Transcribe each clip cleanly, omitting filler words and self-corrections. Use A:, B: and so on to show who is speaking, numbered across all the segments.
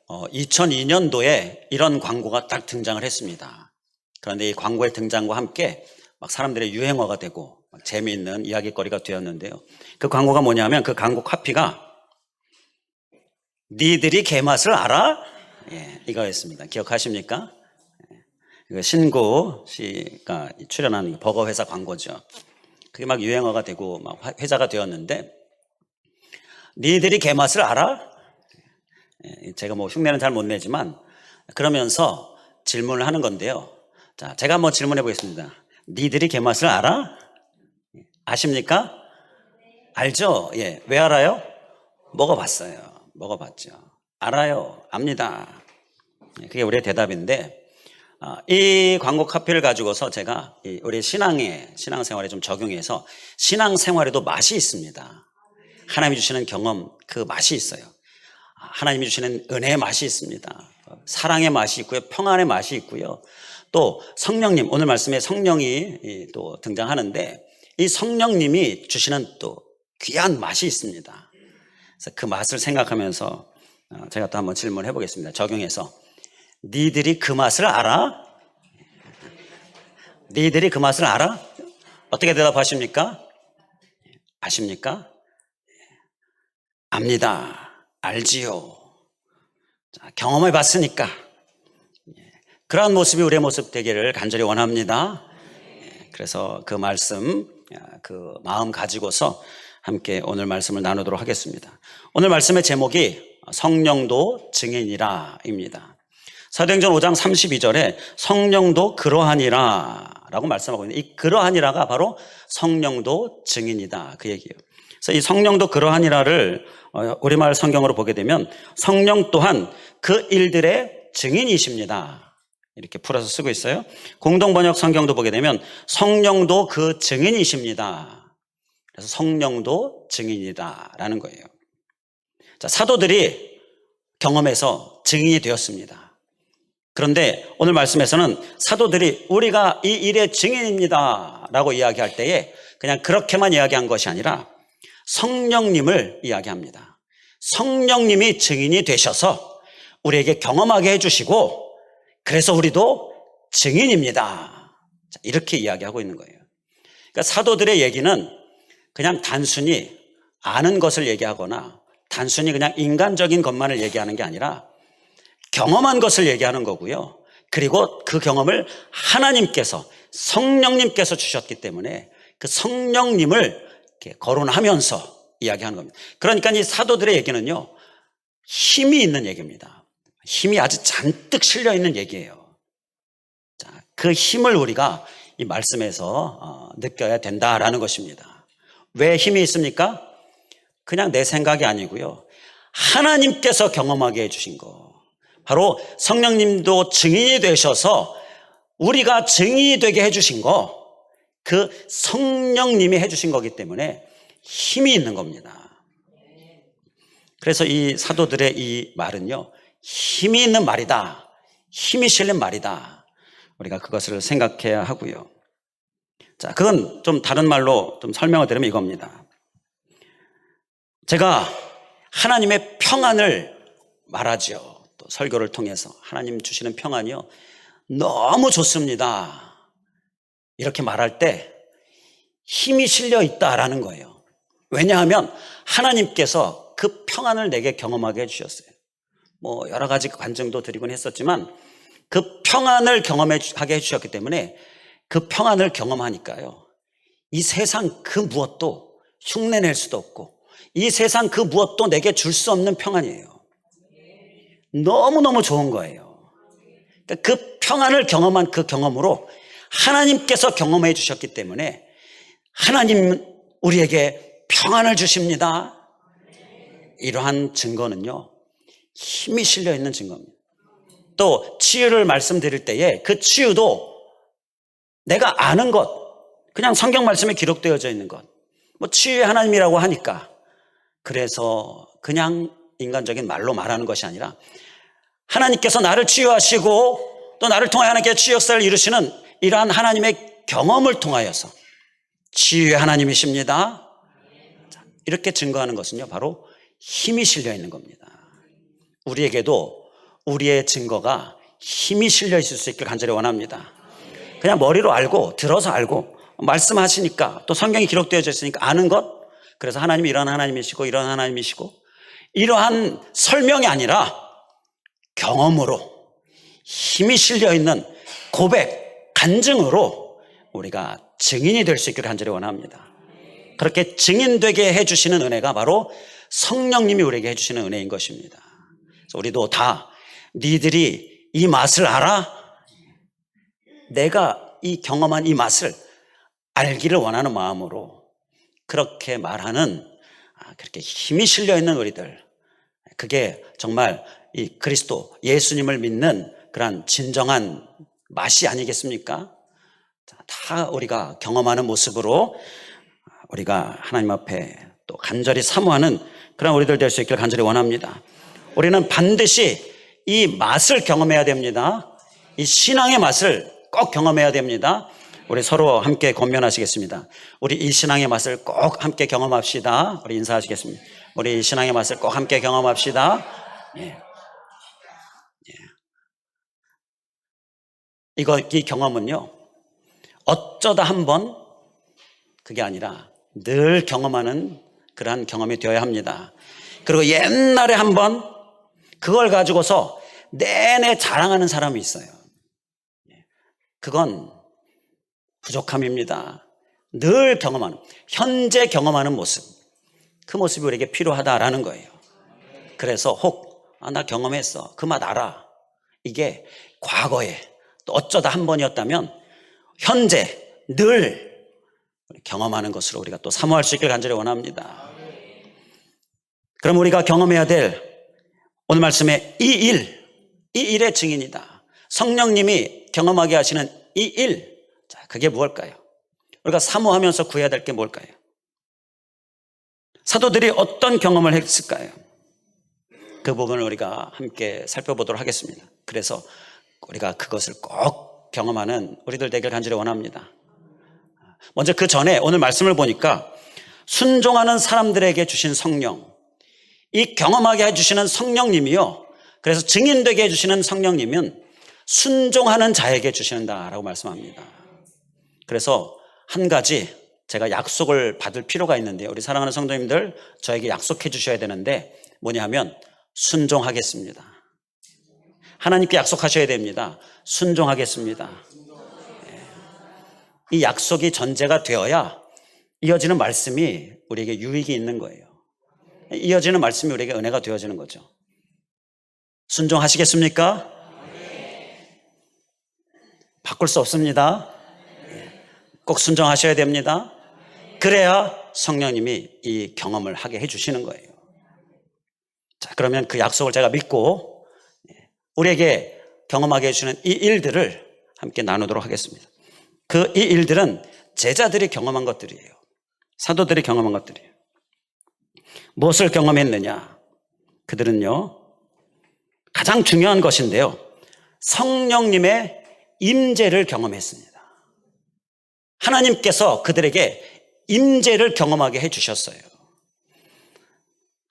A: 2002년도에 이런 광고가 딱 등장을 했습니다. 그런데 이 광고의 등장과 함께 막 사람들의 유행어가 되고 막 재미있는 이야기거리가 되었는데요. 그 광고가 뭐냐면 그 광고 카피가 니들이 개맛을 알아? 예, 이거였습니다. 기억하십니까? 이거 신고 씨가 출연한 버거 회사 광고죠. 그게 막 유행어가 되고 막 회자가 되었는데, 니들이 개맛을 알아? 제가 뭐 흉내는 잘 못 내지만 그러면서 질문을 하는 건데요. 자, 제가 한번 질문해 보겠습니다. 니들이 개맛을 알아? 아십니까? 알죠? 예. 왜 알아요? 먹어봤어요. 먹어봤죠. 알아요. 압니다. 그게 우리의 대답인데, 이 광고 카피를 가지고서 제가 우리 신앙생활에 좀 적용해서 신앙생활에도 맛이 있습니다. 하나님이 주시는 경험, 그 맛이 있어요. 하나님이 주시는 은혜의 맛이 있습니다. 사랑의 맛이 있고요. 평안의 맛이 있고요. 또 성령님, 오늘 말씀에 성령이 또 등장하는데 이 성령님이 주시는 또 귀한 맛이 있습니다. 그래서 그 맛을 생각하면서 제가 또 한번 질문해 보겠습니다. 적용해서. 니들이 그 맛을 알아? 니들이 그 맛을 알아? 어떻게 대답하십니까? 아십니까? 압니다. 알지요. 자, 경험해 봤으니까. 그러한 모습이 우리의 모습 되기를 간절히 원합니다. 그래서 그 말씀, 그 마음 가지고서 함께 오늘 말씀을 나누도록 하겠습니다. 오늘 말씀의 제목이 성령도 증인이라 입니다. 사도행전 5장 32절에 성령도 그러하니라 라고 말씀하고 있는데, 이 그러하니라가 바로 성령도 증인이다, 그 얘기예요. 그래서 이 성령도 그러하니라를 우리말 성경으로 보게 되면 성령 또한 그 일들의 증인이십니다, 이렇게 풀어서 쓰고 있어요. 공동번역 성경도 보게 되면 성령도 그 증인이십니다. 그래서 성령도 증인이다 라는 거예요. 자, 사도들이 경험해서 증인이 되었습니다. 그런데 오늘 말씀에서는 사도들이 우리가 이 일의 증인입니다 라고 이야기할 때에 그냥 그렇게만 이야기한 것이 아니라 성령님을 이야기합니다. 성령님이 증인이 되셔서 우리에게 경험하게 해주시고, 그래서 우리도 증인입니다, 이렇게 이야기하고 있는 거예요. 그러니까 사도들의 얘기는 그냥 단순히 아는 것을 얘기하거나 단순히 그냥 인간적인 것만을 얘기하는 게 아니라 경험한 것을 얘기하는 거고요. 그리고 그 경험을 하나님께서, 성령님께서 주셨기 때문에 그 성령님을 이렇게 거론하면서 이야기하는 겁니다. 그러니까 이 사도들의 얘기는요, 힘이 있는 얘기입니다. 힘이 아주 잔뜩 실려 있는 얘기예요. 자, 그 힘을 우리가 이 말씀에서 느껴야 된다라는 것입니다. 왜 힘이 있습니까? 그냥 내 생각이 아니고요, 하나님께서 경험하게 해주신 거, 바로 성령님도 증인이 되셔서 우리가 증인이 되게 해주신 거, 그 성령님이 해주신 거기 때문에 힘이 있는 겁니다. 그래서 이 사도들의 이 말은요, 힘이 있는 말이다, 힘이 실린 말이다, 우리가 그것을 생각해야 하고요. 자, 그건 좀 다른 말로 좀 설명을 드리면 이겁니다. 제가 하나님의 평안을 말하죠. 또 설교를 통해서 하나님 주시는 평안이요, 너무 좋습니다, 이렇게 말할 때 힘이 실려 있다라는 거예요. 왜냐하면 하나님께서 그 평안을 내게 경험하게 해주셨어요. 뭐 여러 가지 간증도 드리곤 했었지만 그 평안을 경험하게 해주셨기 때문에 그 평안을 경험하니까요, 이 세상 그 무엇도 흉내낼 수도 없고 이 세상 그 무엇도 내게 줄 수 없는 평안이에요. 너무너무 좋은 거예요. 그러니까 그 평안을 경험한 그 경험으로 하나님께서 경험해 주셨기 때문에 하나님은 우리에게 평안을 주십니다. 이러한 증거는요, 힘이 실려 있는 증거입니다. 또 치유를 말씀드릴 때에 그 치유도 내가 아는 것, 그냥 성경 말씀에 기록되어져 있는 것, 뭐 치유의 하나님이라고 하니까 그래서 그냥 인간적인 말로 말하는 것이 아니라 하나님께서 나를 치유하시고 또 나를 통하여 하나님께 치유 역사를 이루시는 이러한 하나님의 경험을 통하여서 치유의 하나님이십니다, 이렇게 증거하는 것은요, 바로 힘이 실려 있는 겁니다. 우리에게도 우리의 증거가 힘이 실려 있을 수 있길 간절히 원합니다. 그냥 머리로 알고 들어서 알고 말씀하시니까 또 성경이 기록되어져 있으니까 아는 것, 그래서 하나님이 이런 하나님이시고 이런 하나님이시고 이러한 설명이 아니라 경험으로 힘이 실려 있는 고백, 간증으로 우리가 증인이 될 수 있기를 간절히 원합니다. 그렇게 증인되게 해주시는 은혜가 바로 성령님이 우리에게 해주시는 은혜인 것입니다. 그래서 우리도 다 니들이 이 맛을 알아? 내가 이 경험한 이 맛을 알기를 원하는 마음으로 그렇게 말하는, 그렇게 힘이 실려 있는 우리들, 그게 정말 이 그리스도 예수님을 믿는 그런 진정한 맛이 아니겠습니까? 다 우리가 경험하는 모습으로 우리가 하나님 앞에 또 간절히 사모하는 그런 우리들 될 수 있기를 간절히 원합니다. 우리는 반드시 이 맛을 경험해야 됩니다. 이 신앙의 맛을 꼭 경험해야 됩니다. 우리 서로 함께 권면하시겠습니다. 우리 이 신앙의 맛을 꼭 함께 경험합시다. 우리 인사하시겠습니다. 우리 이 신앙의 맛을 꼭 함께 경험합시다. 예. 이 경험은요, 어쩌다 한번 그게 아니라 늘 경험하는 그러한 경험이 되어야 합니다. 그리고 옛날에 한번 그걸 가지고서 내내 자랑하는 사람이 있어요. 그건 부족함입니다. 늘 경험하는, 현재 경험하는 모습, 그 모습이 우리에게 필요하다라는 거예요. 그래서 혹 나 경험했어, 그 맛 알아, 이게 과거에 또 어쩌다 한 번이었다면 현재 늘 경험하는 것으로 우리가 또 사모할 수 있길 간절히 원합니다. 그럼 우리가 경험해야 될 오늘 말씀의 이 일의 증인이다. 성령님이 경험하게 하시는 이 일, 자, 그게 무엇일까요? 우리가 사모하면서 구해야 될 게 뭘까요? 사도들이 어떤 경험을 했을까요? 그 부분을 우리가 함께 살펴보도록 하겠습니다. 그래서 우리가 그것을 꼭 경험하는 우리들 되길 간절히 원합니다. 먼저 그 전에 오늘 말씀을 보니까 순종하는 사람들에게 주신 성령, 이 경험하게 해주시는 성령님이요, 그래서 증인되게 해주시는 성령님은 순종하는 자에게 주신다라고 말씀합니다. 그래서 한 가지 제가 약속을 받을 필요가 있는데요, 우리 사랑하는 성도님들 저에게 약속해 주셔야 되는데 뭐냐 하면 순종하겠습니다. 하나님께 약속하셔야 됩니다. 순종하겠습니다. 이 약속이 전제가 되어야 이어지는 말씀이 우리에게 유익이 있는 거예요. 이어지는 말씀이 우리에게 은혜가 되어지는 거죠. 순종하시겠습니까? 바꿀 수 없습니다. 꼭 순종하셔야 됩니다. 그래야 성령님이 이 경험을 하게 해주시는 거예요. 자, 그러면 그 약속을 제가 믿고 우리에게 경험하게 해주시는 이 일들을 함께 나누도록 하겠습니다. 그 이 일들은 제자들이 경험한 것들이에요. 사도들이 경험한 것들이에요. 무엇을 경험했느냐? 그들은요, 가장 중요한 것인데요, 성령님의 임재를 경험했습니다. 하나님께서 그들에게 임재를 경험하게 해주셨어요.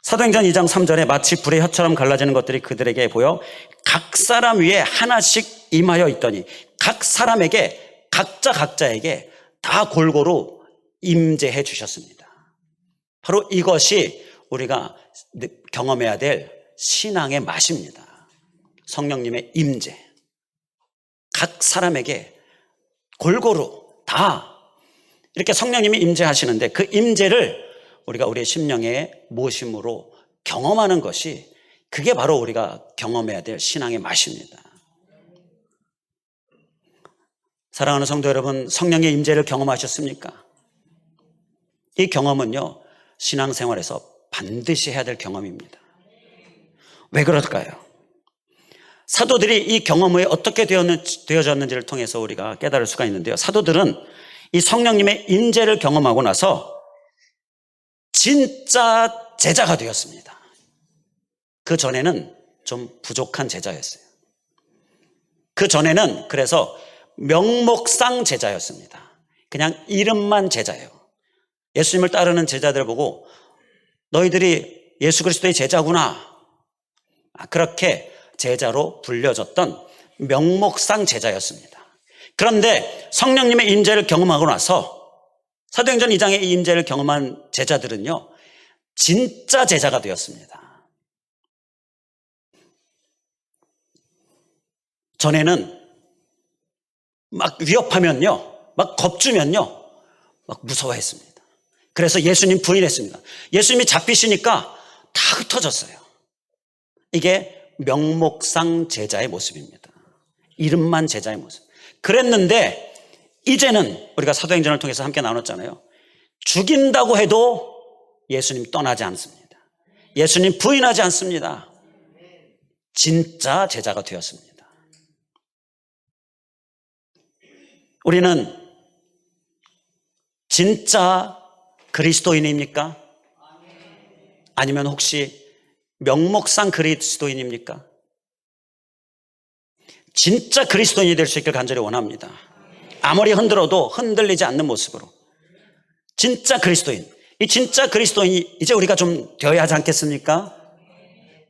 A: 사도행전 2장 3절에 마치 불의 혀처럼 갈라지는 것들이 그들에게 보여 각 사람 위에 하나씩 임하여 있더니 각 사람에게 각자에게 다 골고루 임재해 주셨습니다. 바로 이것이 우리가 경험해야 될 신앙의 맛입니다. 성령님의 임재, 각 사람에게 골고루 다 이렇게 성령님이 임재하시는데 그 임재를 우리가 우리의 심령의 모심으로 경험하는 것이, 그게 바로 우리가 경험해야 될 신앙의 맛입니다. 사랑하는 성도 여러분, 성령의 임재를 경험하셨습니까? 이 경험은요, 신앙생활에서 반드시 해야 될 경험입니다. 왜 그럴까요? 사도들이 이 경험이 어떻게 되어졌는지를 통해서 우리가 깨달을 수가 있는데요, 사도들은 이 성령님의 임재를 경험하고 나서 진짜 제자가 되었습니다. 그 전에는 좀 부족한 제자였어요. 그 전에는 그래서 명목상 제자였습니다. 그냥 이름만 제자예요. 예수님을 따르는 제자들을 보고 너희들이 예수 그리스도의 제자구나, 그렇게 제자로 불려졌던 명목상 제자였습니다. 그런데 성령님의 임재를 경험하고 나서 사도행전 2장의 이 임재를 경험한 제자들은요, 진짜 제자가 되었습니다. 전에는 막 위협하면요, 막 겁주면요, 막 무서워했습니다. 그래서 예수님 부인했습니다. 예수님이 잡히시니까 다 흩어졌어요. 이게 명목상 제자의 모습입니다. 이름만 제자의 모습. 그랬는데 이제는 우리가 사도행전을 통해서 함께 나눴잖아요. 죽인다고 해도 예수님 떠나지 않습니다. 예수님 부인하지 않습니다. 진짜 제자가 되었습니다. 우리는 진짜 그리스도인입니까? 아니면 혹시 명목상 그리스도인입니까? 진짜 그리스도인이 될 수 있길 간절히 원합니다. 아무리 흔들어도 흔들리지 않는 모습으로 진짜 그리스도인, 이 진짜 그리스도인이 이제 우리가 좀 되어야 하지 않겠습니까?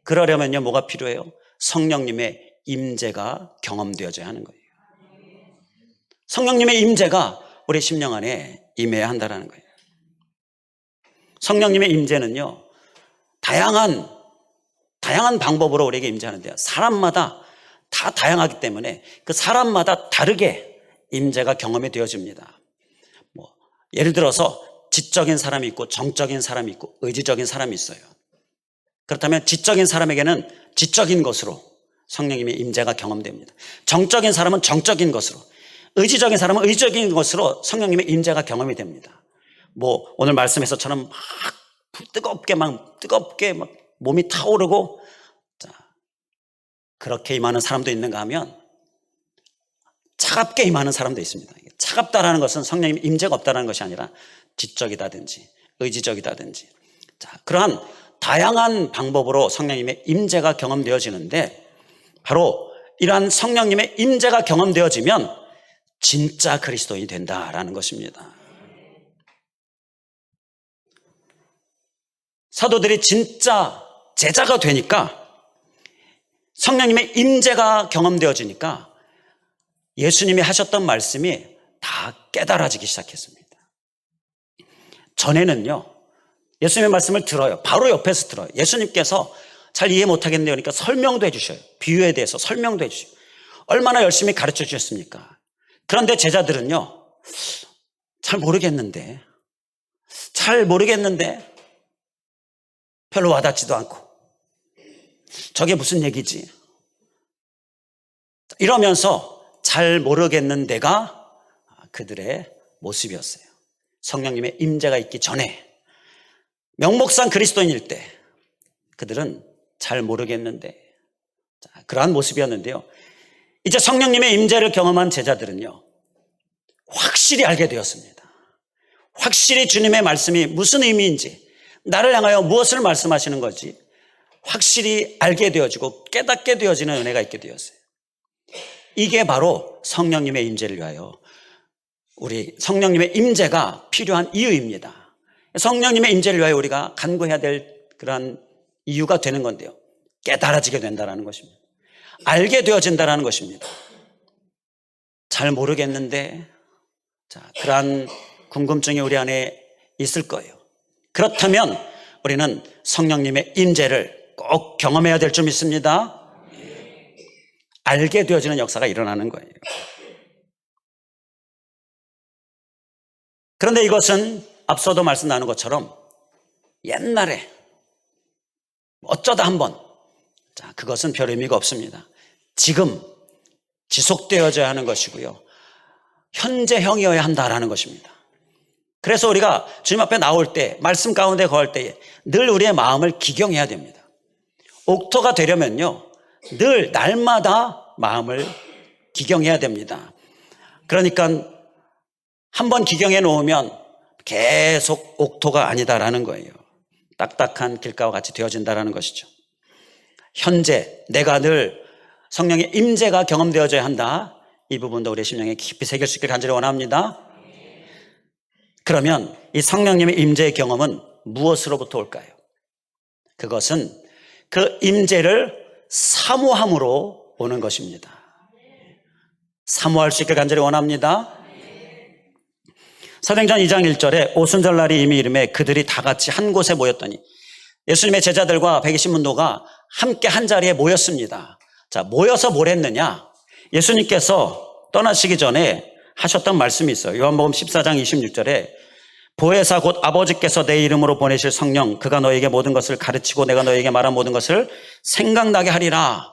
A: 그러려면요, 뭐가 필요해요? 성령님의 임재가 경험되어져야 하는 거예요. 성령님의 임재가 우리 심령 안에 임해야 한다는 거예요. 성령님의 임재는요, 다양한 방법으로 우리에게 임재하는데요, 사람마다 다 다양하기 때문에 그 사람마다 다르게 임재가 경험이 되어집니다. 예를 들어서 지적인 사람이 있고 정적인 사람이 있고 의지적인 사람이 있어요. 그렇다면 지적인 사람에게는 지적인 것으로 성령님의 임재가 경험됩니다. 정적인 사람은 정적인 것으로, 의지적인 사람은 의지적인 것으로 성령님의 임재가 경험이 됩니다. 오늘 말씀에서처럼 뜨겁게 몸이 타오르고 그렇게 임하는 사람도 있는가 하면 차갑게 임하는 사람도 있습니다. 차갑다라는 것은 성령님의 임재가 없다는 것이 아니라 지적이다든지 의지적이다든지, 그러한 다양한 방법으로 성령님의 임재가 경험되어지는데, 바로 이러한 성령님의 임재가 경험되어지면 진짜 그리스도인이 된다라는 것입니다. 사도들이 진짜 제자가 되니까, 성령님의 임재가 경험되어지니까 예수님이 하셨던 말씀이 다 깨달아지기 시작했습니다. 전에는요, 예수님의 말씀을 들어요. 바로 옆에서 들어요. 예수님께서 잘 이해 못하겠네요. 그러니까 설명도 해주셔요. 비유에 대해서 설명도 해주셔요. 얼마나 열심히 가르쳐 주셨습니까? 그런데 제자들은요, 잘 모르겠는데 별로 와닿지도 않고, 저게 무슨 얘기지? 이러면서 잘 모르겠는 데가 그들의 모습이었어요. 성령님의 임재가 있기 전에, 명목상 그리스도인일 때 그들은 잘 모르겠는데, 그러한 모습이었는데요, 이제 성령님의 임재를 경험한 제자들은요, 확실히 알게 되었습니다. 확실히 주님의 말씀이 무슨 의미인지, 나를 향하여 무엇을 말씀하시는 건지 확실히 알게 되어지고 깨닫게 되어지는 은혜가 있게 되었어요. 이게 바로 성령님의 임재를 위하여, 우리 성령님의 임재가 필요한 이유입니다. 성령님의 임재를 위하여 우리가 간구해야 될 그러한 이유가 되는 건데요, 깨달아지게 된다는 것입니다. 알게 되어진다는 것입니다. 잘 모르겠는데, 그러한 궁금증이 우리 안에 있을 거예요. 그렇다면 우리는 성령님의 임재를 꼭 경험해야 될 줄 믿습니다. 알게 되어지는 역사가 일어나는 거예요. 그런데 이것은 앞서도 말씀 나눈 것처럼 옛날에 어쩌다 한번, 그것은 별 의미가 없습니다. 지금 지속되어져야 하는 것이고요, 현재형이어야 한다라는 것입니다. 그래서 우리가 주님 앞에 나올 때, 말씀 가운데 거할 때 늘 우리의 마음을 기경해야 됩니다. 옥토가 되려면요, 늘 날마다 마음을 기경해야 됩니다. 그러니까 한번 기경해 놓으면 계속 옥토가 아니다라는 거예요. 딱딱한 길가와 같이 되어진다라는 것이죠. 현재 내가 늘 성령의 임재가 경험되어져야 한다, 이 부분도 우리의 심령에 깊이 새길 수 있기를 간절히 원합니다. 그러면 이 성령님의 임재의 경험은 무엇으로부터 올까요? 그것은 그 임재를 사모함으로 오는 것입니다. 사모할 수 있게 간절히 원합니다. 사도행전 2장 1절에 오순절날이 이미 이름에 그들이 다 같이 한 곳에 모였더니 예수님의 제자들과 120문도가 함께 한 자리에 모였습니다. 자, 모여서 뭘 했느냐? 예수님께서 떠나시기 전에 하셨던 말씀이 있어요. 요한복음 14장 26절에 보혜사 곧 아버지께서 내 이름으로 보내실 성령 그가 너에게 모든 것을 가르치고 내가 너에게 말한 모든 것을 생각나게 하리라.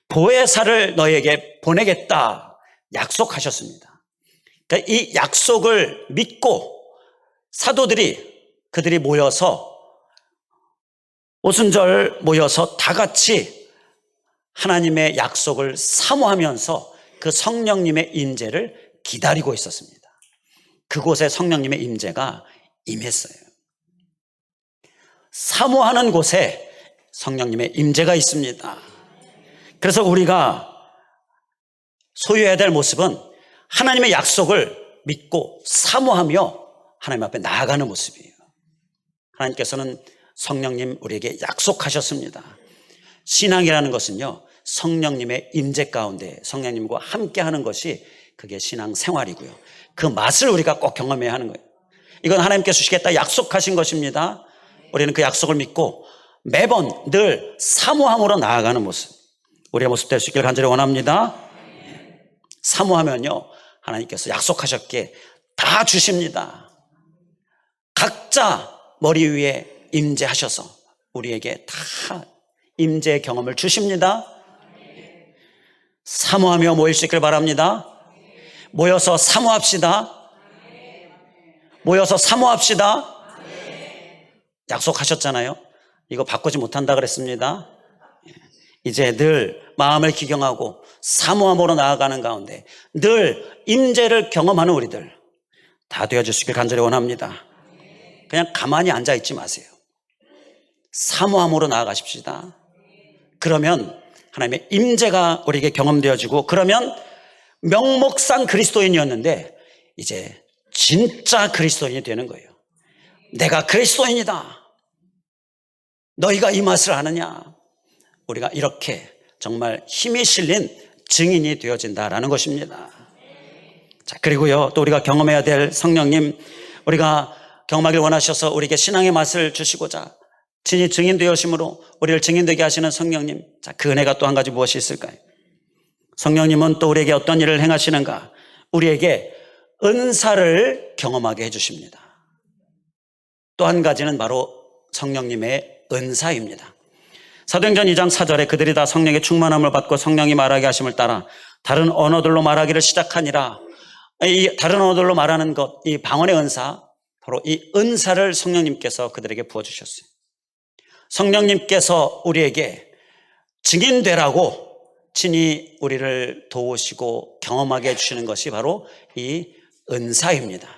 A: 보혜사를 너에게 보내겠다 약속하셨습니다. 그러니까 이 약속을 믿고 그들이 모여서 오순절 모여서 다 같이 하나님의 약속을 사모하면서 그 성령님의 임재를 기다리고 있었습니다. 그곳에 성령님의 임재가 임했어요. 사모하는 곳에 성령님의 임재가 있습니다. 그래서 우리가 소유해야 될 모습은 하나님의 약속을 믿고 사모하며 하나님 앞에 나아가는 모습이에요. 하나님께서는 성령님 우리에게 약속하셨습니다. 신앙이라는 것은요, 성령님의 임재 가운데 성령님과 함께하는 것이 그게 신앙 생활이고요. 그 맛을 우리가 꼭 경험해야 하는 거예요. 이건 하나님께서 주시겠다 약속하신 것입니다. 우리는 그 약속을 믿고 매번 늘 사모함으로 나아가는 모습, 우리의 모습 될 수 있기를 간절히 원합니다. 사모하면요, 하나님께서 약속하셨기에 다 주십니다. 각자 머리 위에 임재하셔서 우리에게 다 임재의 경험을 주십니다. 사모하며 모일 수 있기를 바랍니다. 모여서 사모합시다. 모여서 사모합시다. 약속하셨잖아요. 이거 바꾸지 못한다 그랬습니다. 이제 늘 마음을 기경하고 사모함으로 나아가는 가운데 늘 임재를 경험하는 우리들 다 되어주시길 간절히 원합니다. 그냥 가만히 앉아있지 마세요. 사모함으로 나아가십시다. 그러면 하나님의 임재가 우리에게 경험되어지고, 그러면 명목상 그리스도인이었는데 이제 진짜 그리스도인이 되는 거예요. 내가 그리스도인이다. 너희가 이 맛을 아느냐? 우리가 이렇게 정말 힘이 실린 증인이 되어진다라는 것입니다. 자, 그리고요, 또 우리가 경험해야 될 성령님, 우리가 경험하길 원하셔서 우리에게 신앙의 맛을 주시고자 친히 증인 되어심으로 우리를 증인되게 하시는 성령님, 자, 그 은혜가 또 한 가지 무엇이 있을까요? 성령님은 또 우리에게 어떤 일을 행하시는가? 우리에게 은사를 경험하게 해주십니다. 또 한 가지는 바로 성령님의 은사입니다. 사도행전 2장 4절에 그들이 다 성령의 충만함을 받고 성령이 말하게 하심을 따라 다른 언어들로 말하기를 시작하니라. 이 다른 언어들로 말하는 것, 이 방언의 은사, 바로 이 은사를 성령님께서 그들에게 부어주셨어요. 성령님께서 우리에게 증인되라고 친히 우리를 도우시고 경험하게 해주시는 것이 바로 이 은사입니다.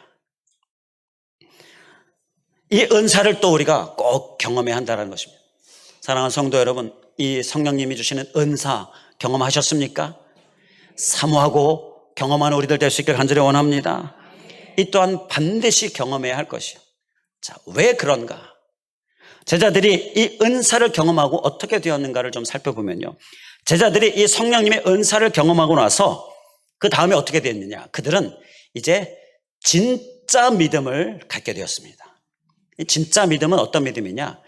A: 이 은사를 또 우리가 꼭 경험해야 한다는 것입니다. 사랑하는 성도 여러분, 이 성령님이 주시는 은사 경험하셨습니까? 사모하고 경험하는 우리들 될 수 있기를 간절히 원합니다. 이 또한 반드시 경험해야 할 것이요. 자, 왜 그런가? 제자들이 이 은사를 경험하고 어떻게 되었는가를 좀 살펴보면요, 제자들이 이 성령님의 은사를 경험하고 나서 그 다음에 어떻게 됐느냐? 그들은 이제 진짜 믿음을 갖게 되었습니다. 이 진짜 믿음은 어떤 믿음이냐?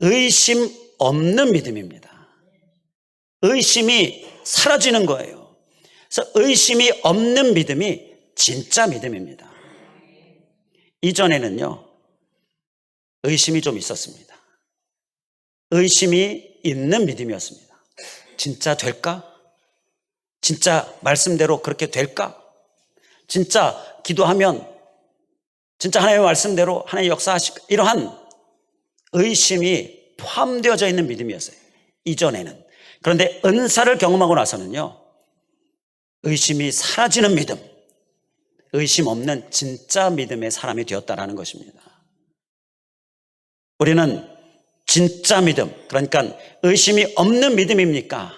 A: 의심 없는 믿음입니다. 의심이 사라지는 거예요. 그래서 의심이 없는 믿음이 진짜 믿음입니다. 이전에는요, 의심이 좀 있었습니다. 의심이 있는 믿음이었습니다. 진짜 될까? 진짜 말씀대로 그렇게 될까? 진짜 기도하면 진짜 하나님의 말씀대로 하나님 역사하실까? 이러한 의심이 포함되어져 있는 믿음이었어요, 이전에는. 그런데 은사를 경험하고 나서는요, 의심이 사라지는 믿음, 의심 없는 진짜 믿음의 사람이 되었다라는 것입니다. 우리는 진짜 믿음, 그러니까 의심이 없는 믿음입니까?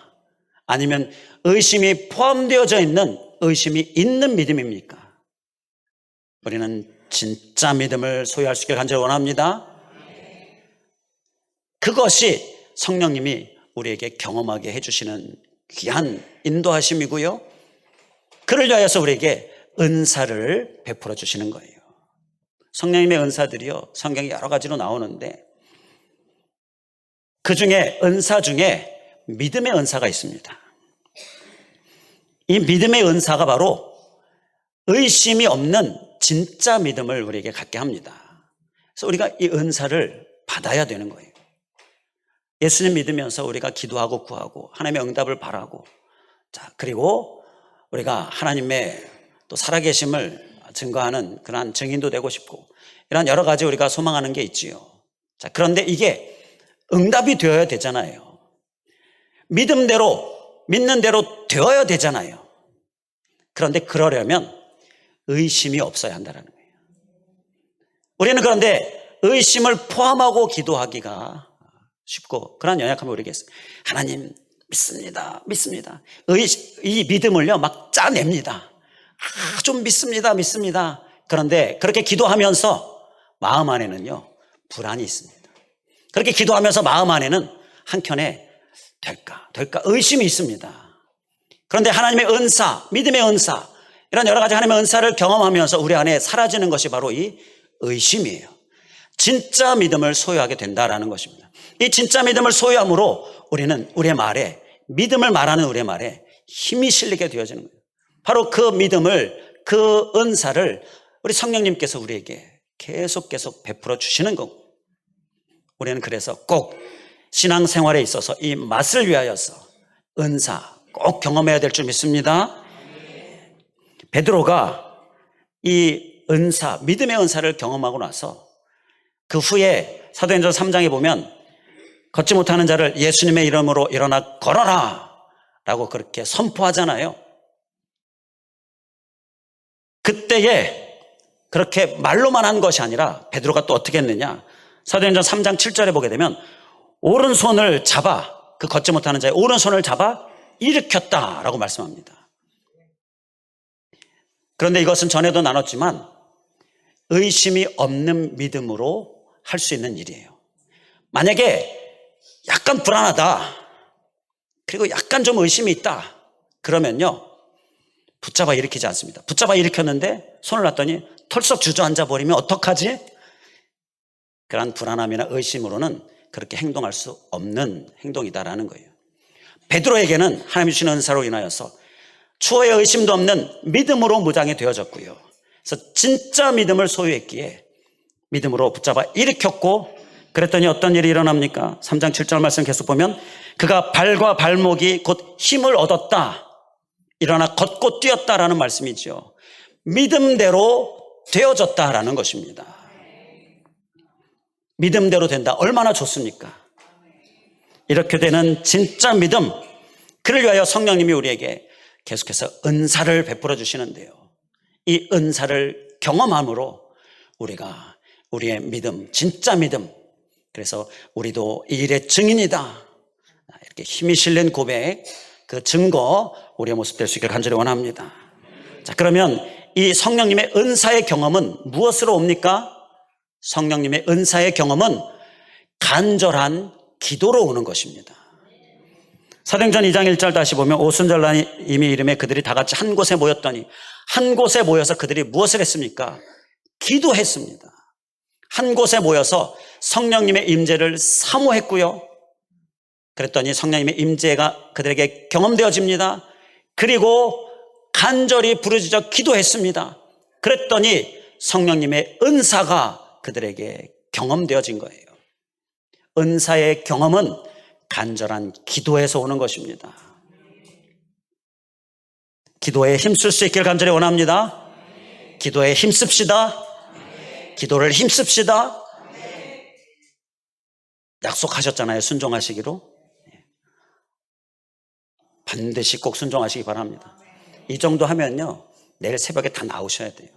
A: 아니면 의심이 포함되어져 있는 의심이 있는 믿음입니까? 우리는 진짜 믿음을 소유할 수 있기를 간절히 원합니다. 그것이 성령님이 우리에게 경험하게 해주시는 귀한 인도하심이고요. 그를 위하여서 우리에게 은사를 베풀어 주시는 거예요. 성령님의 은사들이요, 성경에 여러 가지로 나오는데 그 중에 은사 중에 믿음의 은사가 있습니다. 이 믿음의 은사가 바로 의심이 없는 진짜 믿음을 우리에게 갖게 합니다. 그래서 우리가 이 은사를 받아야 되는 거예요. 예수님 믿으면서 우리가 기도하고 구하고 하나님의 응답을 바라고, 자, 그리고 우리가 하나님의 또 살아계심을 증거하는 그러한 증인도 되고 싶고, 이런 여러 가지 우리가 소망하는 게 있지요. 자, 그런데 이게 응답이 되어야 되잖아요. 믿음대로, 믿는 대로 되어야 되잖아요. 그런데 그러려면 의심이 없어야 한다는 거예요. 우리는 그런데 의심을 포함하고 기도하기가 쉽고, 그런 연약함을 우리에게 있어요. 하나님 믿습니다, 믿습니다. 이 믿음을요 막 짜냅니다. 좀 믿습니다, 믿습니다. 그런데 그렇게 기도하면서 마음 안에는요 불안이 있습니다. 그렇게 기도하면서 마음 안에는 한켠에 될까 의심이 있습니다. 그런데 하나님의 은사, 믿음의 은사, 이런 여러 가지 하나님의 은사를 경험하면서 우리 안에 사라지는 것이 바로 이 의심이에요. 진짜 믿음을 소유하게 된다라는 것입니다. 이 진짜 믿음을 소유함으로 우리는 우리의 말에, 믿음을 말하는 우리의 말에 힘이 실리게 되어지는 거예요. 바로 그 믿음을, 그 은사를 우리 성령님께서 우리에게 계속 베풀어 주시는 거고, 우리는 그래서 꼭 신앙생활에 있어서 이 맛을 위하여서 은사 꼭 경험해야 될 줄 믿습니다. 베드로가 이 은사, 믿음의 은사를 경험하고 나서 그 후에 사도행전 3장에 보면 걷지 못하는 자를 예수님의 이름으로 일어나 걸어라 라고 그렇게 선포하잖아요. 그때에 그렇게 말로만 한 것이 아니라 베드로가 또 어떻게 했느냐, 사도행전 3장 7절에 보게 되면 오른손을 잡아, 그 걷지 못하는 자의 오른손을 잡아 일으켰다라고 말씀합니다. 그런데 이것은 전에도 나눴지만 의심이 없는 믿음으로 할 수 있는 일이에요. 만약에 약간 불안하다, 그리고 약간 좀 의심이 있다, 그러면요 붙잡아 일으키지 않습니다. 붙잡아 일으켰는데 손을 놨더니 털썩 주저앉아 버리면 어떡하지? 그런 불안함이나 의심으로는 그렇게 행동할 수 없는 행동이다라는 거예요. 베드로에게는 하나님이 주신 은사로 인하여서 추호의 의심도 없는 믿음으로 무장이 되어졌고요. 그래서 진짜 믿음을 소유했기에 믿음으로 붙잡아 일으켰고, 그랬더니 어떤 일이 일어납니까? 3장 7절 말씀 계속 보면 그가 발과 발목이 곧 힘을 얻었다, 일어나 걷고 뛰었다라는 말씀이죠. 믿음대로 되어졌다라는 것입니다. 믿음대로 된다, 얼마나 좋습니까? 이렇게 되는 진짜 믿음, 그를 위하여 성령님이 우리에게 계속해서 은사를 베풀어 주시는데요, 이 은사를 경험함으로 우리가 우리의 믿음, 진짜 믿음, 그래서 우리도 이 일의 증인이다, 이렇게 힘이 실린 고백, 그 증거 우리의 모습 될 수 있기를 간절히 원합니다. 자, 그러면 이 성령님의 은사의 경험은 무엇으로 옵니까? 성령님의 은사의 경험은 간절한 기도로 오는 것입니다. 사도행전 2장 1절 다시 보면 오순절날이미 이름에 그들이 다 같이 한 곳에 모였더니, 한 곳에 모여서 그들이 무엇을 했습니까? 기도했습니다. 한 곳에 모여서 성령님의 임재를 사모했고요, 그랬더니 성령님의 임재가 그들에게 경험되어집니다. 그리고 간절히 부르짖어 기도했습니다. 그랬더니 성령님의 은사가 그들에게 경험되어진 거예요. 은사의 경험은 간절한 기도에서 오는 것입니다. 기도에 힘쓸 수 있기를 간절히 원합니다. 기도에 힘씁시다. 기도를 힘씁시다. 약속하셨잖아요, 순종하시기로. 반드시 꼭 순종하시기 바랍니다. 이 정도 하면요 내일 새벽에 다 나오셔야 돼요.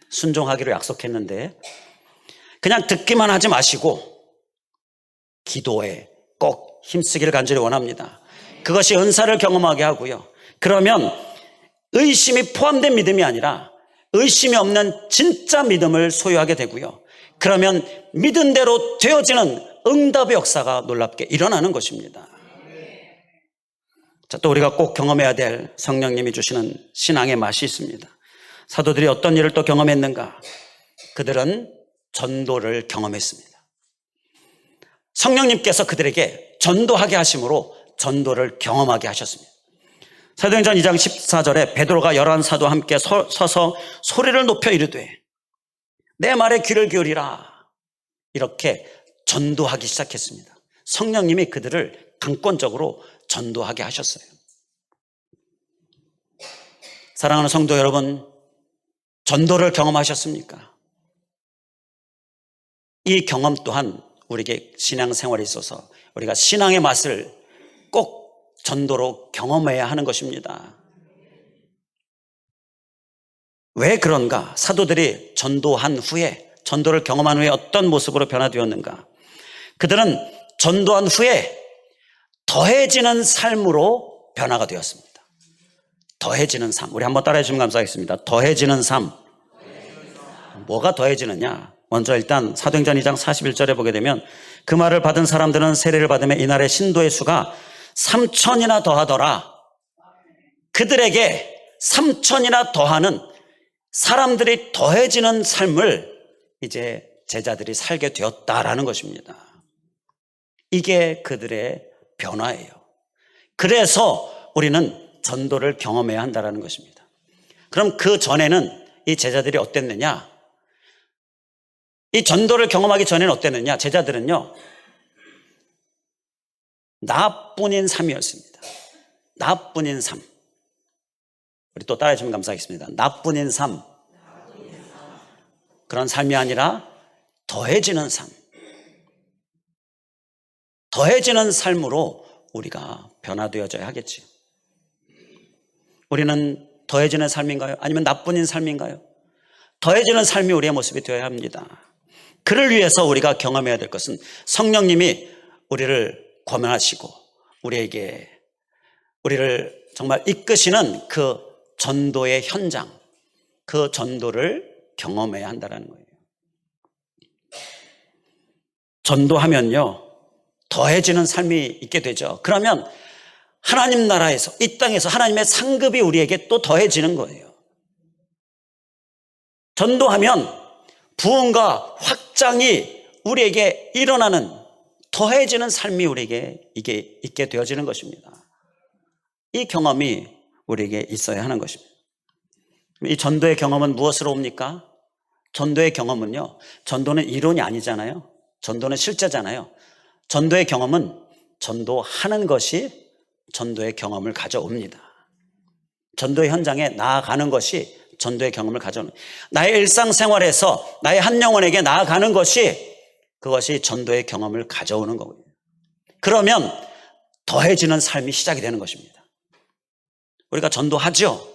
A: 순종하기로 약속했는데 그냥 듣기만 하지 마시고 기도에 꼭 힘쓰기를 간절히 원합니다. 그것이 은사를 경험하게 하고요, 그러면 의심이 포함된 믿음이 아니라 의심이 없는 진짜 믿음을 소유하게 되고요, 그러면 믿은 대로 되어지는 응답의 역사가 놀랍게 일어나는 것입니다. 자, 또 우리가 꼭 경험해야 될 성령님이 주시는 신앙의 맛이 있습니다. 사도들이 어떤 일을 또 경험했는가? 그들은 전도를 경험했습니다. 성령님께서 그들에게 전도하게 하심으로 전도를 경험하게 하셨습니다. 사도행전 2장 14절에 베드로가 11사도와 함께 서서 소리를 높여 이르되 내 말에 귀를 기울이라, 이렇게 전도하기 시작했습니다. 성령님이 그들을 강권적으로 전도하게 하셨어요. 사랑하는 성도 여러분, 전도를 경험하셨습니까? 이 경험 또한 우리에게 신앙생활에 있어서 우리가 신앙의 맛을 꼭 전도로 경험해야 하는 것입니다. 왜 그런가? 사도들이 전도를 경험한 후에 어떤 모습으로 변화되었는가? 그들은 전도한 후에 더해지는 삶으로 변화가 되었습니다. 더해지는 삶. 우리 한번 따라해 주시면 감사하겠습니다. 더해지는 삶. 뭐가 더해지느냐? 먼저 일단 사도행전 2장 41절에 보게 되면 그 말을 받은 사람들은 세례를 받으며 이날의 신도의 수가 3,000이나 더하더라. 그들에게 3,000이나 더하는 사람들이 더해지는 삶을 이제 제자들이 살게 되었다라는 것입니다. 이게 그들의 변화예요. 그래서 우리는 전도를 경험해야 한다는 것입니다. 그럼 그 전에는 이 제자들이 어땠느냐? 이 전도를 경험하기 전에는 어땠느냐? 제자들은요, 나뿐인 삶이었습니다. 나뿐인 삶. 우리 또 따라해 주시면 감사하겠습니다. 나뿐인 삶. 그런 삶이 아니라 더해지는 삶. 더해지는 삶으로 우리가 변화되어져야 하겠지요. 우리는 더해지는 삶인가요? 아니면 나뿐인 삶인가요? 더해지는 삶이 우리의 모습이 되어야 합니다. 그를 위해서 우리가 경험해야 될 것은 성령님이 우리를 권면하시고 우리를 정말 이끄시는 그 전도의 현장, 그 전도를 경험해야 한다는 거예요. 전도하면요, 더해지는 삶이 있게 되죠. 그러면 하나님 나라에서, 이 땅에서 하나님의 상급이 우리에게 또 더해지는 거예요. 전도하면 부흥과 확장이 우리에게 일어나는, 더해지는 삶이 우리에게 이게 있게 되어지는 것입니다. 이 경험이 우리에게 있어야 하는 것입니다. 이 전도의 경험은 무엇으로 옵니까? 전도의 경험은요, 전도는 이론이 아니잖아요. 전도는 실제잖아요. 전도의 경험은 전도하는 것이 전도의 경험을 가져옵니다. 전도의 현장에 나아가는 것이 전도의 경험을 가져옵니다. 나의 일상생활에서 나의 한 영혼에게 나아가는 것이, 그것이 전도의 경험을 가져오는 거고요. 그러면 더해지는 삶이 시작이 되는 것입니다. 우리가 전도하죠.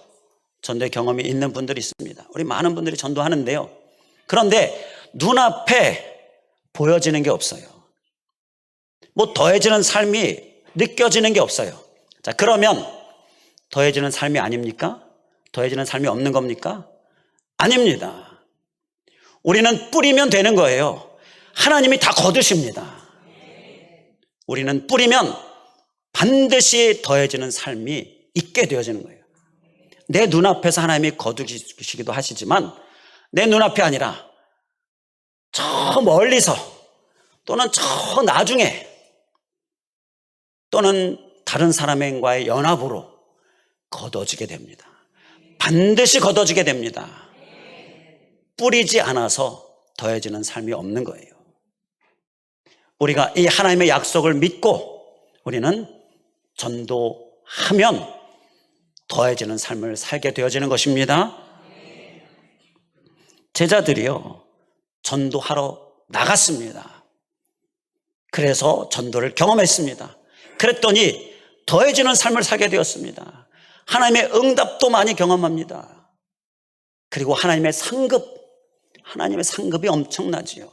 A: 전도의 경험이 있는 분들이 있습니다. 우리 많은 분들이 전도하는데요, 그런데 눈앞에 보여지는 게 없어요. 뭐 더해지는 삶이 느껴지는 게 없어요. 자, 그러면 더해지는 삶이 아닙니까? 더해지는 삶이 없는 겁니까? 아닙니다. 우리는 뿌리면 되는 거예요. 하나님이 다 거두십니다. 우리는 뿌리면 반드시 더해지는 삶이 있게 되어지는 거예요. 내 눈앞에서 하나님이 거두시기도 하시지만 내 눈앞이 아니라 저 멀리서, 또는 저 나중에, 또는 다른 사람과의 연합으로 거둬지게 됩니다. 반드시 거둬지게 됩니다. 뿌리지 않아서 더해지는 삶이 없는 거예요. 우리가 이 하나님의 약속을 믿고 우리는 전도하면 더해지는 삶을 살게 되어지는 것입니다. 제자들이요, 전도하러 나갔습니다. 그래서 전도를 경험했습니다. 그랬더니 더해지는 삶을 살게 되었습니다. 하나님의 응답도 많이 경험합니다. 그리고 하나님의 상급이 엄청나지요.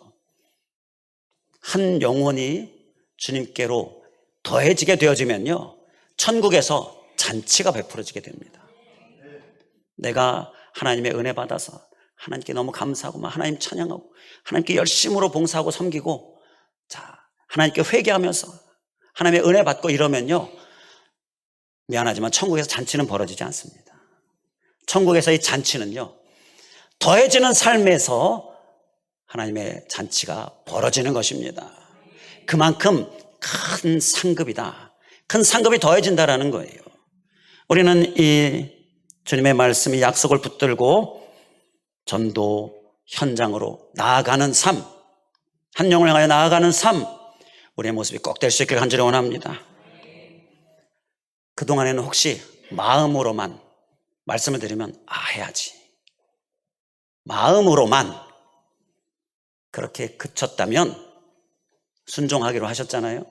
A: 한 영혼이 주님께로 더해지게 되어지면요, 천국에서 잔치가 베풀어지게 됩니다. 내가 하나님의 은혜 받아서 하나님께 너무 감사하고 하나님 찬양하고 하나님께 열심으로 봉사하고 섬기고, 자, 하나님께 회개하면서 하나님의 은혜 받고 이러면요, 미안하지만 천국에서 잔치는 벌어지지 않습니다. 천국에서 이 잔치는요, 더해지는 삶에서 하나님의 잔치가 벌어지는 것입니다. 그만큼 큰 상급이다. 큰 상급이 더해진다라는 거예요. 우리는 이 주님의 말씀이 약속을 붙들고 전도 현장으로 나아가는 삶, 한 영을 향하여 나아가는 삶, 우리의 모습이 꼭 될 수 있길 간절히 원합니다. 그동안에는 혹시 마음으로만 말씀을 드리면 해야지, 마음으로만 그렇게 그쳤다면 순종하기로 하셨잖아요.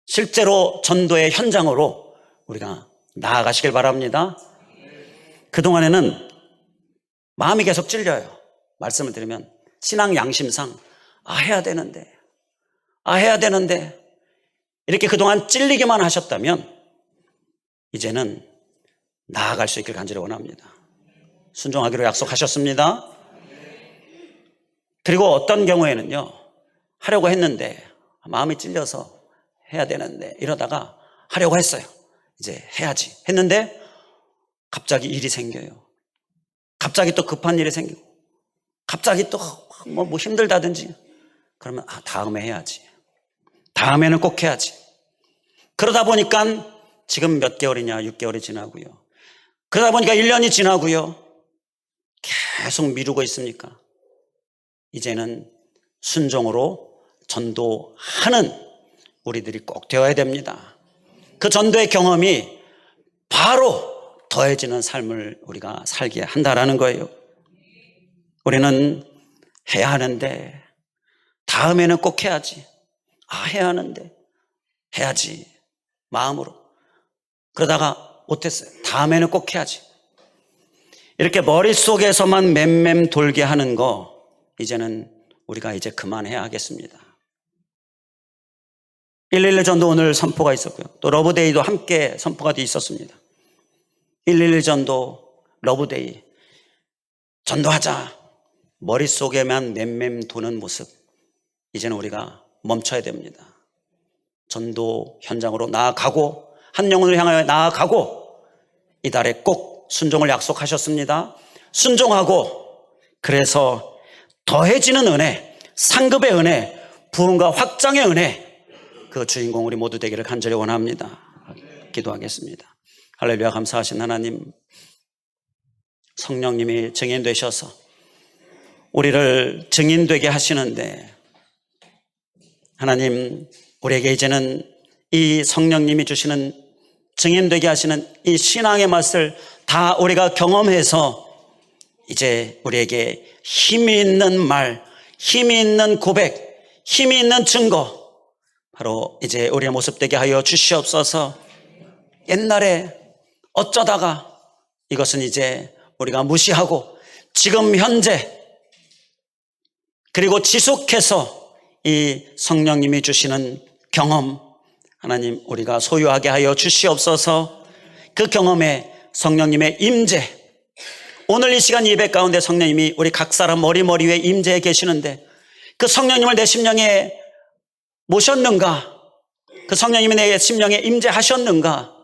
A: 실제로 전도의 현장으로 우리가 나아가시길 바랍니다. 그동안에는 마음이 계속 찔려요. 말씀을 드리면 신앙 양심상 해야 되는데 이렇게 그동안 찔리기만 하셨다면 이제는 나아갈 수 있길 간절히 원합니다. 순종하기로 약속하셨습니다. 그리고 어떤 경우에는요, 하려고 했는데 마음이 찔려서 해야 되는데 이러다가 하려고 했어요. 이제 해야지 했는데 갑자기 일이 생겨요. 갑자기 또 급한 일이 생기고 갑자기 또 뭐 힘들다든지 그러면 다음에 해야지, 다음에는 꼭 해야지. 그러다 보니까 지금 몇 개월이냐, 6개월이 지나고요. 그러다 보니까 1년이 지나고요. 계속 미루고 있습니까? 이제는 순종으로 전도하는 우리들이 꼭 되어야 됩니다. 그 전도의 경험이 바로 더해지는 삶을 우리가 살게 한다라는 거예요. 우리는 해야 하는데 다음에는 꼭 해야지, 해야 하는데 해야지 마음으로, 그러다가 못했어요. 다음에는 꼭 해야지. 이렇게 머릿속에서만 맴맴 돌게 하는 거 이제는 우리가 이제 그만해야 하겠습니다. 111 전도 오늘 선포가 있었고요. 또 러브데이도 함께 선포가 되어 있었습니다. 111 전도, 러브데이, 전도하자. 머릿속에만 맴맴 도는 모습, 이제는 우리가 멈춰야 됩니다. 전도 현장으로 나아가고 한 영혼을 향하여 나아가고 이달에 꼭 순종을 약속하셨습니다. 순종하고 그래서 더해지는 은혜, 상급의 은혜, 부흥과 확장의 은혜, 그 주인공 우리 모두 되기를 간절히 원합니다. 기도하겠습니다. 할렐루야. 감사하신 하나님, 성령님이 증인되셔서 우리를 증인되게 하시는데, 하나님, 우리에게 이제는 이 성령님이 주시는 증인되게 하시는 이 신앙의 맛을 다 우리가 경험해서 이제 우리에게 힘이 있는 말, 힘이 있는 고백, 힘이 있는 증거, 바로 이제 우리의 모습 되게 하여 주시옵소서. 옛날에 어쩌다가 이것은 이제 우리가 무시하고 지금 현재 그리고 지속해서 이 성령님이 주시는 경험, 하나님 우리가 소유하게 하여 주시옵소서. 그 경험에 성령님의 임재, 오늘 이 시간 예배 가운데 성령님이 우리 각 사람 머리 위에 임재해 계시는데 그 성령님을 내 심령에 모셨는가? 그 성령님이 내 심령에 임재하셨는가?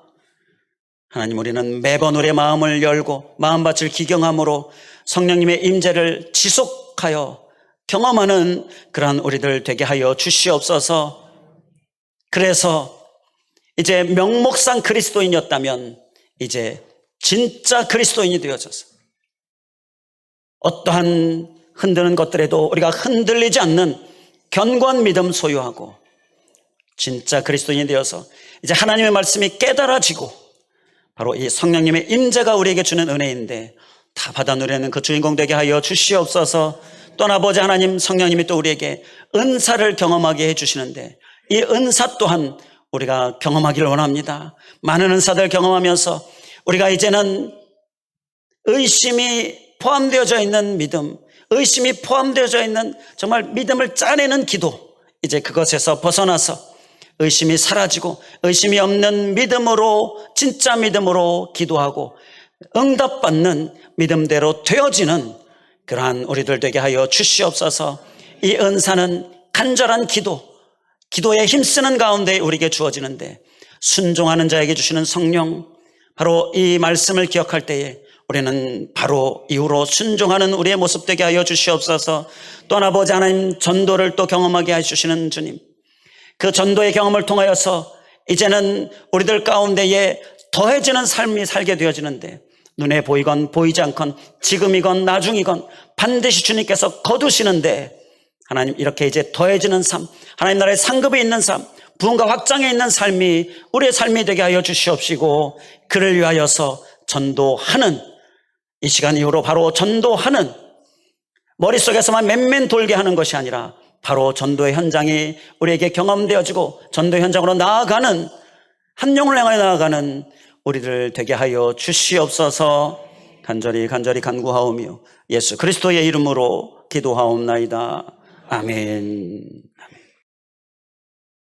A: 하나님, 우리는 매번 우리의 마음을 열고 마음밭을 기경함으로 성령님의 임재를 지속하여 경험하는 그러한 우리들 되게 하여 주시옵소서. 그래서 이제 명목상 그리스도인이었다면 이제 진짜 그리스도인이 되어져서 어떠한 흔드는 것들에도 우리가 흔들리지 않는 견고한 믿음 소유하고 진짜 그리스도인이 되어서 이제 하나님의 말씀이 깨달아지고 바로 이 성령님의 임재가 우리에게 주는 은혜인데 다 받아 누리는 그 주인공 되게 하여 주시옵소서. 또 아버지 하나님, 성령님이 또 우리에게 은사를 경험하게 해주시는데 이 은사 또한 우리가 경험하기를 원합니다. 많은 은사들 경험하면서 우리가 이제는 의심이 포함되어져 있는 믿음, 의심이 포함되어져 있는 정말 믿음을 짜내는 기도, 이제 그것에서 벗어나서 의심이 사라지고 의심이 없는 믿음으로, 진짜 믿음으로 기도하고 응답받는 믿음대로 되어지는 그러한 우리들 되게 하여 주시옵소서. 이 은사는 간절한 기도에 힘쓰는 가운데 우리에게 주어지는데, 순종하는 자에게 주시는 성령, 바로 이 말씀을 기억할 때에 우리는 바로 이후로 순종하는 우리의 모습 되게 하여 주시옵소서. 또한 아버지 하나님, 전도를 또 경험하게 해주시는 주님, 그 전도의 경험을 통하여서 이제는 우리들 가운데에 더해지는 삶이 살게 되어지는데, 눈에 보이건 보이지 않건 지금이건 나중이건 반드시 주님께서 거두시는데, 하나님 이렇게 이제 더해지는 삶, 하나님 나라의 상급에 있는 삶, 부흥과 확장에 있는 삶이 우리의 삶이 되게 하여 주시옵시고, 그를 위하여서 전도하는, 이 시간 이후로 바로 전도하는, 머릿속에서만 맨맨 돌게 하는 것이 아니라 바로 전도의 현장이 우리에게 경험되어지고 전도의 현장으로 나아가는, 한 영혼을 향하여 나아가는 우리들 되게 하여 주시옵소서. 간절히 간구하오며 예수 그리스도의 이름으로 기도하옵나이다. 아멘.